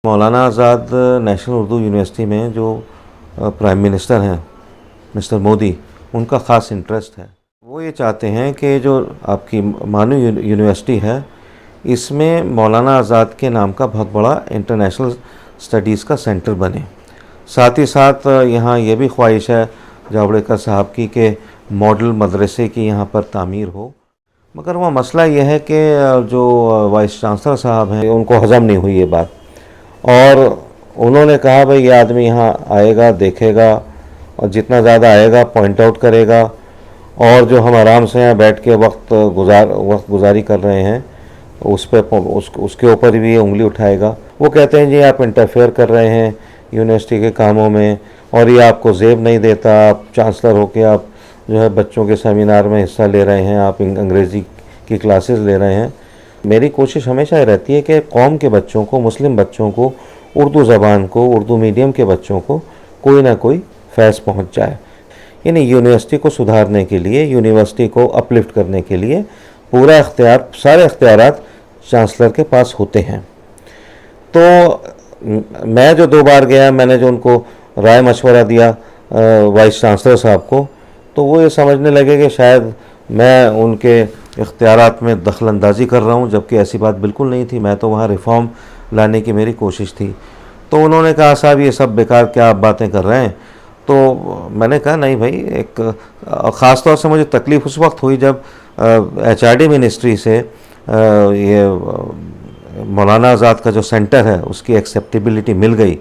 मौलाना आज़ाद national Urdu university में जो prime minister हैं मिस्टर मोदी, उनका ख़ास इंटरेस्ट है। वो ये चाहते हैं कि जो आपकी मानू यूनिवर्सिटी है, इसमें मौलाना आज़ाद के नाम का बहुत बड़ा इंटरनेशनल स्टडीज़ का सेंटर बने। साथ ही साथ यहाँ ये भी ख्वाहिश है जावड़ेकर साहब की कि मॉडल मदरसे की यहाँ पर तामीर हो। मगर वह मसला यह है कि जो वाइस चांसलर साहब हैं, उनको हज़म नहीं हुई ये बात, और उन्होंने कहा भाई ये आदमी यहाँ आएगा, देखेगा, और जितना ज़्यादा आएगा पॉइंट आउट करेगा, और जो हम आराम से यहाँ बैठ के वक्त गुजारी कर रहे हैं उसके ऊपर भी ये उंगली उठाएगा। वो कहते हैं जी आप इंटरफेयर कर रहे हैं यूनिवर्सिटी के कामों में, और ये आपको जेब नहीं देता, आप चांसलर होके आप जो है बच्चों के सेमिनार में हिस्सा ले रहे हैं, आप अंग्रेज़ी की क्लासेस ले रहे हैं। मेरी कोशिश हमेशा रहती है कि कौम के बच्चों को, मुस्लिम बच्चों को, उर्दू ज़बान को, उर्दू मीडियम के बच्चों को कोई ना कोई फैज़ पहुंच जाए। यानी यूनिवर्सिटी को सुधारने के लिए, यूनिवर्सिटी को अपलिफ्ट करने के लिए पूरा इख्तियार, सारे इख्तियारात चांसलर के पास होते हैं। तो मैं जो 2 बार गया, मैंने जो उनको राय मशवरा दिया वाइस चांसलर साहब को, तो वो ये समझने लगे कि शायद मैं उनके इख्तियारात में दखल अंदाज़ी कर रहा हूँ, जबकि ऐसी बात बिल्कुल नहीं थी। मैं तो वहाँ रिफ़ॉर्म लाने की मेरी कोशिश थी। तो उन्होंने कहा साहब ये सब बेकार, क्या आप बातें कर रहे हैं। तो मैंने कहा नहीं भाई, एक ख़ास तौर से मुझे तकलीफ़ उस वक्त हुई जब HRD मिनिस्ट्री से ये मौलाना आज़ाद का जो सेंटर है उसकी एक्सेप्टेबिलिटी मिल गई,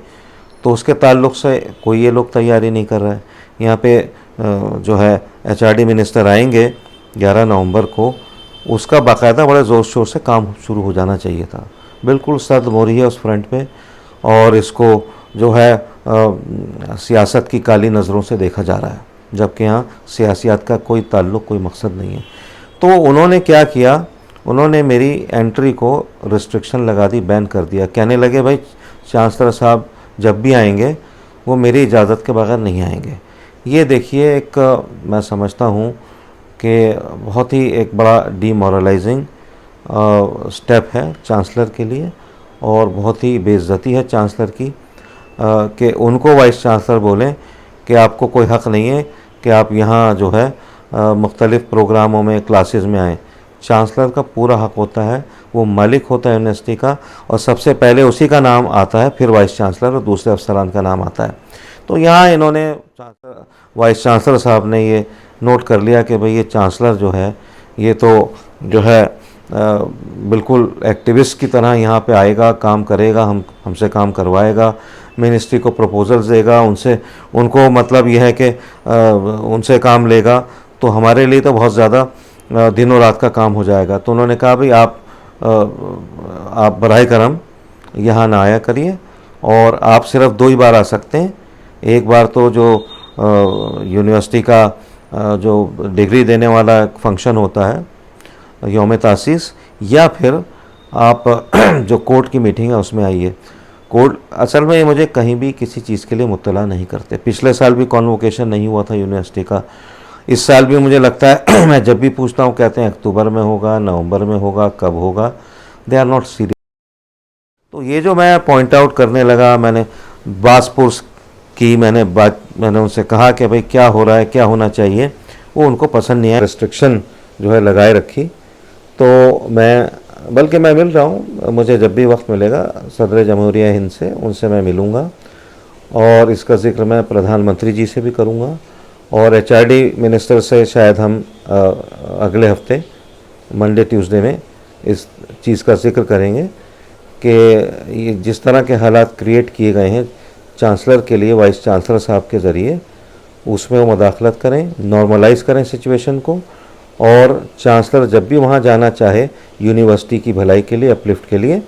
तो उसके ताल्लुक़ से कोई ये लोग तैयारी नहीं कर रहा है। यहाँ पे जो है HRD मिनिस्टर आएंगे 11 नवंबर को, उसका बाकायदा बड़े ज़ोर शोर से काम शुरू हो जाना चाहिए था। बिल्कुल सर्द मोरी है उस फ्रंट पे, और इसको जो है सियासत की काली नज़रों से देखा जा रहा है, जबकि यहाँ सियासियत का कोई ताल्लुक़, कोई मकसद नहीं है। तो उन्होंने क्या किया, उन्होंने मेरी एंट्री को रिस्ट्रिक्शन लगा दी, बैन कर दिया। कहने लगे भाई चांसलर साहब जब भी आएंगे वो मेरी इजाज़त के बगैर नहीं आएंगे। ये देखिए, एक मैं समझता हूँ कि बहुत ही एक बड़ा डीमोरलाइजिंग स्टेप है चांसलर के लिए, और बहुत ही बेइज्जती है चांसलर की कि उनको वाइस चांसलर बोलें कि आपको कोई हक़ नहीं है कि आप यहाँ जो है मुख्तलिफ़ प्रोग्रामों में, क्लासेस में आएँ। चांसलर का पूरा हक़ होता है, वो मालिक होता है यूनिवर्सिटी का, और सबसे पहले उसी का नाम आता है, फिर वाइस चांसलर और दूसरे अफसरान का नाम आता है। तो यहाँ इन्होंने वाइस चांसलर साहब ने ये नोट कर लिया कि भाई ये चांसलर जो है ये तो जो है बिल्कुल एक्टिविस्ट की तरह यहाँ पे आएगा, काम करेगा, हमसे काम करवाएगा, मिनिस्ट्री को प्रपोजल्स देगा, उनको मतलब यह है कि उनसे काम लेगा, तो हमारे लिए तो बहुत ज़्यादा दिनों रात का काम हो जाएगा। तो उन्होंने कहा भाई आप बराए करम यहाँ ना आया करिए, और आप सिर्फ 2 ही बार आ सकते हैं। एक बार तो जो यूनिवर्सिटी का जो डिग्री देने वाला फंक्शन होता है यौम तासीस, या फिर आप जो कोर्ट की मीटिंग है उसमें आइए। कोर्ट असल में मुझे कहीं भी किसी चीज़ के लिए मुत्तला नहीं करते। पिछले साल भी कॉन्वोकेशन नहीं हुआ था यूनिवर्सिटी का, इस साल भी मुझे लगता है मैं जब भी पूछता हूँ कहते हैं अक्टूबर में होगा, नवंबर में होगा, कब होगा, दे आर नॉट सीरियस। तो ये जो मैं पॉइंट आउट करने लगा, मैंने बासपुर की मैंने उनसे कहा कि भाई क्या हो रहा है, क्या होना चाहिए, वो उनको पसंद नहीं है। रिस्ट्रिक्शन जो है लगाए रखी। तो बल्कि मैं मिल रहा हूँ, मुझे जब भी वक्त मिलेगा सदर जमहूरिया हिंद से, उनसे मैं मिलूँगा, और इसका ज़िक्र मैं प्रधानमंत्री जी से भी करूँगा, और HRD मिनिस्टर से शायद हम अगले हफ्ते मंडे ट्यूसडे में इस चीज़ का ज़िक्र करेंगे कि ये जिस तरह के हालात क्रिएट किए गए हैं चांसलर के लिए वाइस चांसलर साहब के ज़रिए, उसमें वो मुदाखलत करें, नॉर्मलाइज़ करें सिचुएशन को, और चांसलर जब भी वहाँ जाना चाहे यूनिवर्सिटी की भलाई के लिए, अपलिफ्ट के लिए,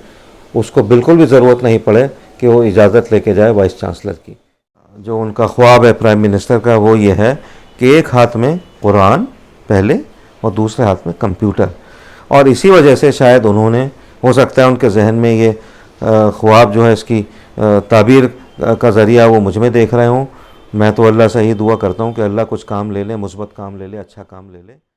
उसको बिल्कुल भी ज़रूरत नहीं पड़े कि वो इजाज़त लेके जाए वाइस चांसलर की। जो उनका ख्वाब है प्राइम मिनिस्टर का, वो ये है कि एक हाथ में कुरान पहले और दूसरे हाथ में कंप्यूटर, और इसी वजह से शायद उन्होंने, हो सकता है उनके जहन में ये ख्वाब जो है, इसकी ताबीर का ज़रिया वो मुझ में देख रहे हों। मैं तो अल्लाह से ही दुआ करता हूँ कि अल्लाह कुछ काम ले ले, मुस्बत काम ले ले, अच्छा काम ले ले।